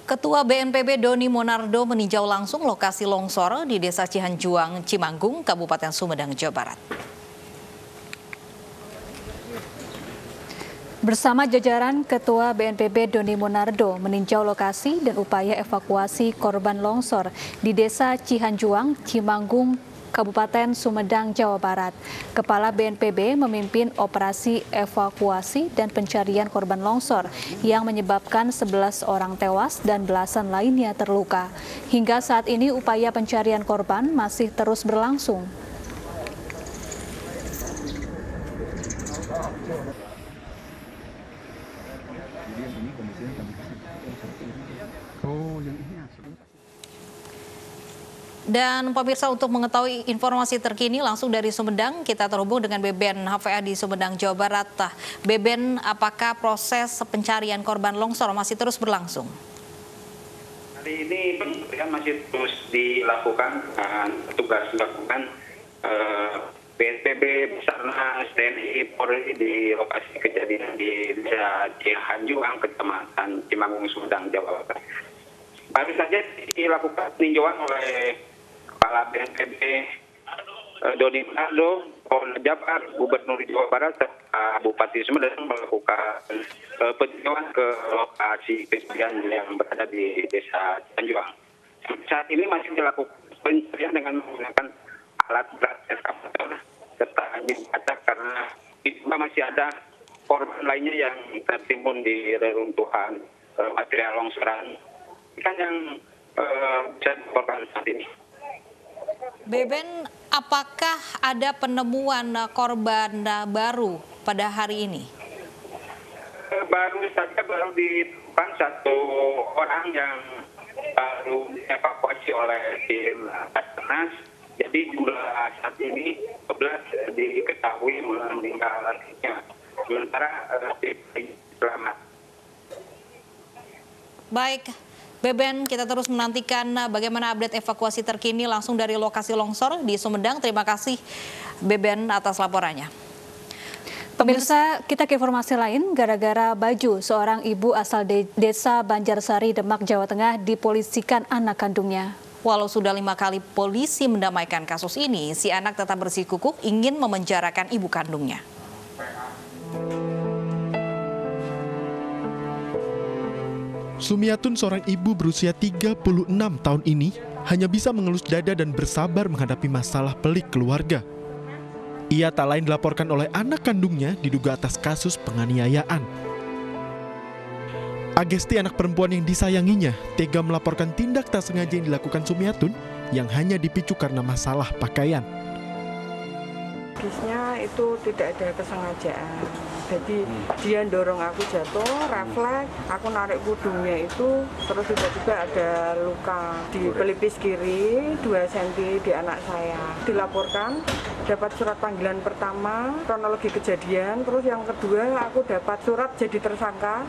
Ketua BNPB Doni Monardo meninjau langsung lokasi longsor di Desa Cihanjuang, Cimanggung, Kabupaten Sumedang, Jawa Barat. Bersama jajaran Ketua BNPB Doni Monardo meninjau lokasi dan upaya evakuasi korban longsor di Desa Cihanjuang, Cimanggung, Kabupaten Sumedang, Jawa Barat. Kepala BNPB memimpin operasi evakuasi dan pencarian korban longsor yang menyebabkan 11 orang tewas dan belasan lainnya terluka. Hingga saat ini upaya pencarian korban masih terus berlangsung. Dan pemirsa, untuk mengetahui informasi terkini langsung dari Sumedang, kita terhubung dengan Beben HVA di Sumedang, Jawa Barat. Beben, apakah proses pencarian korban longsor masih terus berlangsung? Hari ini pencarian masih terus dilakukan, petugas melakukan BNPB, Basarnas, TNI, Polri di lokasi kejadian di Desa Cihanjuang, Kecamatan Cimanggung, Sumedang, Jawa Barat. Baru saja dilakukan peninjauan oleh Kepala BNPB Doni Monardo, Polda Jabar, Gubernur Jawa Barat, Bupati Sumedang melakukan peninjauan ke lokasi kejadian yang berada di Desa Cihanjuang. Saat ini masih dilakukan pencarian dengan menggunakan alat berat eskavator serta anjing katak karena masih ada korban lainnya yang tertimbun di reruntuhan material longsoran yang bisa dilaporkan saat ini. Beben, apakah ada penemuan korban baru pada hari ini? Baru ditemukan satu orang yang baru dievakuasi oleh tim Basarnas. Jadi jumlah saat ini 11 diketahui meninggal artinya. Sementara selamat. Baik. Beben, kita terus menantikan bagaimana update evakuasi terkini langsung dari lokasi longsor di Sumedang. Terima kasih Beben atas laporannya. Pemirsa, kita ke informasi lain. Gara-gara baju, seorang ibu asal Desa Banjarsari, Demak, Jawa Tengah dipolisikan anak kandungnya. Walau sudah 5 kali polisi mendamaikan kasus ini, si anak tetap bersikukuh ingin memenjarakan ibu kandungnya. Sumiatun, seorang ibu berusia 36 tahun ini, hanya bisa mengelus dada dan bersabar menghadapi masalah pelik keluarga. Ia tak lain dilaporkan oleh anak kandungnya diduga atas kasus penganiayaan. Agesti, anak perempuan yang disayanginya, tega melaporkan tindak tak sengaja yang dilakukan Sumiatun yang hanya dipicu karena masalah pakaian. Logisnya itu tidak ada kesengajaan. Jadi dia dorong aku jatuh, refleks, aku narik kudungnya itu, terus tiba-tiba ada luka di pelipis kiri 2 cm di anak saya. Dilaporkan, dapat surat panggilan pertama, kronologi kejadian, terus yang kedua aku dapat surat jadi tersangka.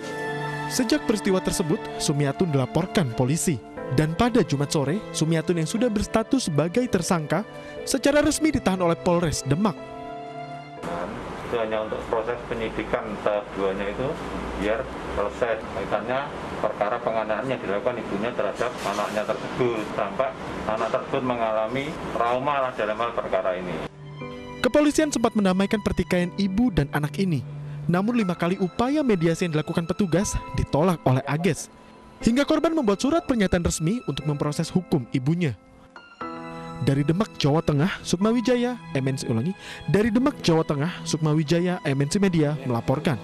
Sejak peristiwa tersebut, Sumiatun dilaporkan polisi. Dan pada Jumat sore, Sumiatun yang sudah berstatus sebagai tersangka secara resmi ditahan oleh Polres Demak. Itu hanya untuk proses penyidikan tahap 2-nya itu biar selesai kaitannya perkara penganiayaan yang dilakukan ibunya terhadap anaknya tersebut sampai anak tersebut mengalami trauma dalam hal perkara ini. Kepolisian sempat mendamaikan pertikaian ibu dan anak ini. Namun 5 kali upaya mediasi yang dilakukan petugas ditolak oleh Ages. Hingga korban membuat surat pernyataan resmi untuk memproses hukum ibunya. Dari Demak, Jawa Tengah, Sukma Wijaya, MNC ulangi. Dari Demak, Jawa Tengah, Sukma Wijaya, MNC Media melaporkan.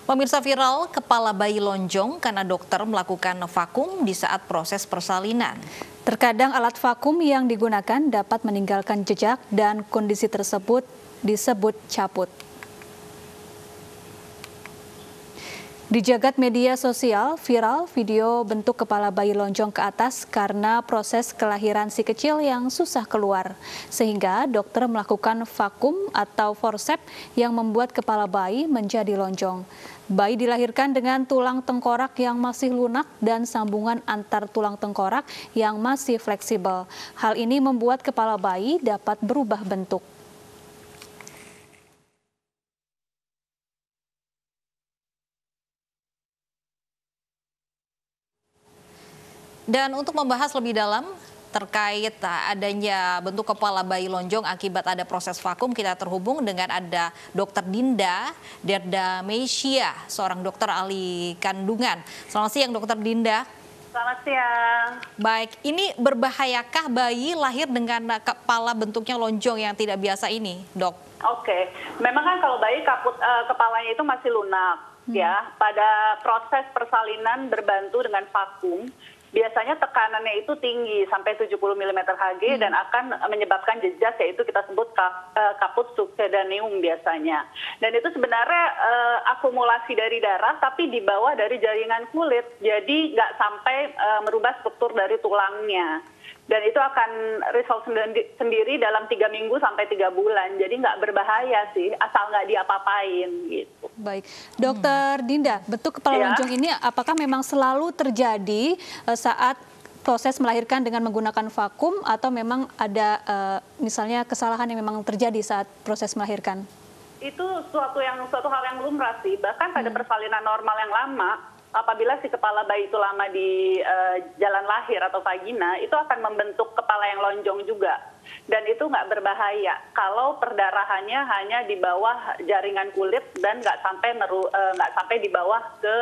Pemirsa, viral kepala bayi lonjong karena dokter melakukan vakum di saat proses persalinan. Terkadang alat vakum yang digunakan dapat meninggalkan jejak dan kondisi tersebut disebut caput. Di jagat media sosial, viral video bentuk kepala bayi lonjong ke atas karena proses kelahiran si kecil yang susah keluar. Sehingga dokter melakukan vakum atau forceps yang membuat kepala bayi menjadi lonjong. Bayi dilahirkan dengan tulang tengkorak yang masih lunak dan sambungan antar tulang tengkorak yang masih fleksibel. Hal ini membuat kepala bayi dapat berubah bentuk. Dan untuk membahas lebih dalam terkait adanya bentuk kepala bayi lonjong akibat ada proses vakum, kita terhubung dengan ada Dr. Dinda Derdamesia, seorang dokter ahli kandungan. Selamat siang, Dr. Dinda. Selamat siang. Baik, ini berbahayakah bayi lahir dengan kepala bentuknya lonjong yang tidak biasa ini, Dok? Oke, memang kan kalau bayi kepalanya itu masih lunak, ya. Pada proses persalinan berbantu dengan vakum, biasanya tekanannya itu tinggi sampai 70 mm Hg dan akan menyebabkan jejak, yaitu kita sebut kaput subsedaneum biasanya. Dan itu sebenarnya akumulasi dari darah tapi di bawah dari jaringan kulit, jadi nggak sampai merubah struktur dari tulangnya. Dan itu akan result sendiri dalam 3 minggu sampai 3 bulan. Jadi nggak berbahaya sih, asal nggak diapa-apain gitu. Baik, Dokter Dinda, bentuk kepala lonjong ini apakah memang selalu terjadi saat proses melahirkan dengan menggunakan vakum atau memang ada misalnya kesalahan yang memang terjadi saat proses melahirkan? Itu suatu hal yang lumrah sih. Bahkan pada persalinan normal yang lama, apabila si kepala bayi itu lama di jalan lahir atau vagina, itu akan membentuk kepala yang lonjong juga. Dan itu nggak berbahaya kalau perdarahannya hanya di bawah jaringan kulit dan nggak sampai di bawah ke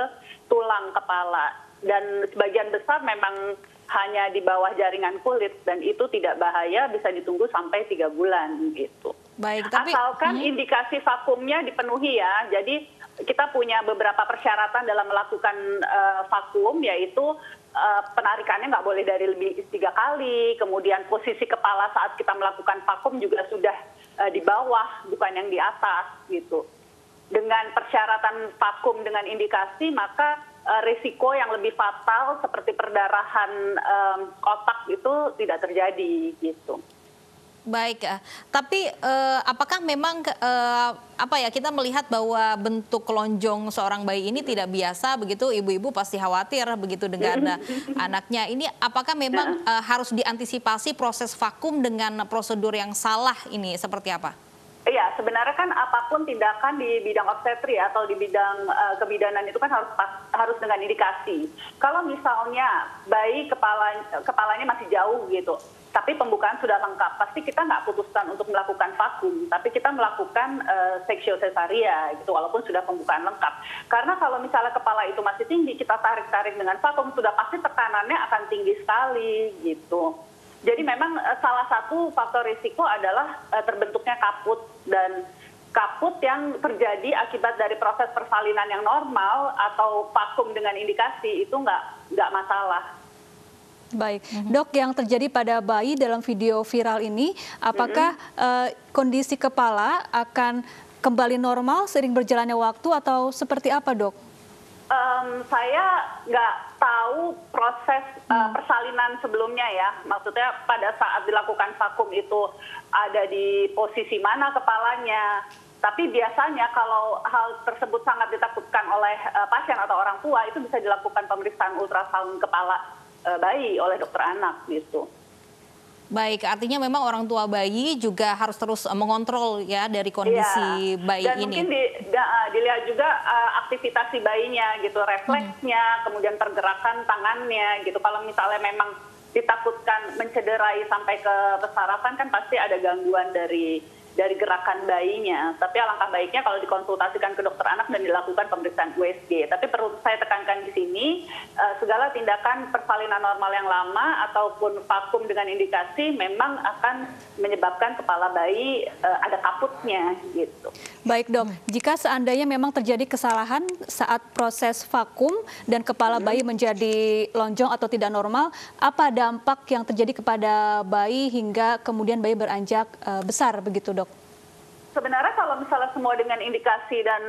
tulang kepala. Dan sebagian besar memang hanya di bawah jaringan kulit dan itu tidak bahaya, bisa ditunggu sampai 3 bulan gitu. Baik, tapi asalkan indikasi vakumnya dipenuhi ya. Jadi kita punya beberapa persyaratan dalam melakukan vakum, yaitu penarikannya nggak boleh dari lebih 3 kali, kemudian posisi kepala saat kita melakukan vakum juga sudah di bawah, bukan yang di atas gitu. Dengan persyaratan vakum dengan indikasi, maka risiko yang lebih fatal seperti perdarahan otak itu tidak terjadi gitu. Baik, tapi apakah memang kita melihat bahwa bentuk lonjong seorang bayi ini tidak biasa begitu, ibu-ibu pasti khawatir begitu dengan anaknya ini, apakah memang harus diantisipasi proses vakum dengan prosedur yang salah ini seperti apa? Iya, sebenarnya kan apapun tindakan di bidang obstetri atau di bidang kebidanan itu kan harus dengan indikasi. Kalau misalnya bayi kepalanya masih jauh gitu, tapi pembukaan sudah lengkap, pasti kita nggak putuskan untuk melakukan vakum, tapi kita melakukan seksio cesaria gitu, walaupun sudah pembukaan lengkap. Karena kalau misalnya kepala itu masih tinggi, kita tarik-tarik dengan vakum, sudah pasti tekanannya akan tinggi sekali gitu. Jadi memang salah satu faktor risiko adalah terbentuknya kaput, dan kaput yang terjadi akibat dari proses persalinan yang normal atau vakum dengan indikasi itu nggak masalah. Baik, Dok, yang terjadi pada bayi dalam video viral ini, apakah kondisi kepala akan kembali normal seiring berjalannya waktu atau seperti apa, Dok? Saya nggak tahu proses persalinan sebelumnya ya. Maksudnya pada saat dilakukan vakum itu ada di posisi mana kepalanya. Tapi biasanya kalau hal tersebut sangat ditakutkan oleh pasien atau orang tua, itu bisa dilakukan pemeriksaan ultrasound kepala bayi oleh dokter anak gitu. Baik, artinya memang orang tua bayi juga harus terus mengontrol ya dari kondisi bayi dan ini. Dan mungkin dilihat juga aktivitas si bayinya gitu, refleksnya, kemudian pergerakan tangannya gitu. Kalau misalnya memang ditakutkan mencederai sampai ke sarafan, kan pasti ada gangguan dari gerakan bayinya. Tapi alangkah baiknya kalau dikonsultasikan ke dokter anak dan dilakukan pemeriksaan USG. Tapi perlu saya tekankan di sini, segala tindakan persalinan normal yang lama ataupun vakum dengan indikasi memang akan menyebabkan kepala bayi ada kaputnya gitu. Baik, Dok, jika seandainya memang terjadi kesalahan saat proses vakum dan kepala bayi menjadi lonjong atau tidak normal, apa dampak yang terjadi kepada bayi hingga kemudian bayi beranjak besar begitu, Dok? Sebenarnya kalau misalnya semua dengan indikasi dan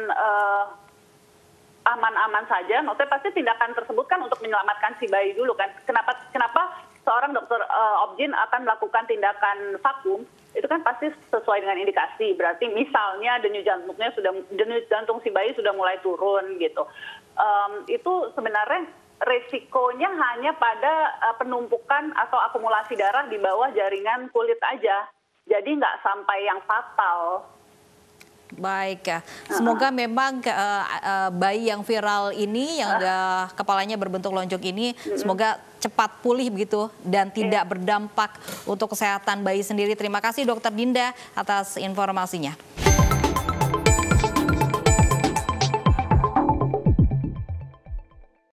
aman-aman saja, maksudnya pasti tindakan tersebut kan untuk menyelamatkan si bayi dulu kan. Kenapa seorang dokter obgyn akan melakukan tindakan vakum? Itu kan pasti sesuai dengan indikasi. Berarti misalnya denyut jantung si bayi sudah mulai turun gitu. Itu sebenarnya resikonya hanya pada penumpukan atau akumulasi darah di bawah jaringan kulit aja. Jadi nggak sampai yang fatal. Baik ya, semoga memang bayi yang viral ini, yang kepalanya berbentuk lonjong ini, semoga cepat pulih begitu dan tidak berdampak untuk kesehatan bayi sendiri. Terima kasih Dokter Dinda atas informasinya.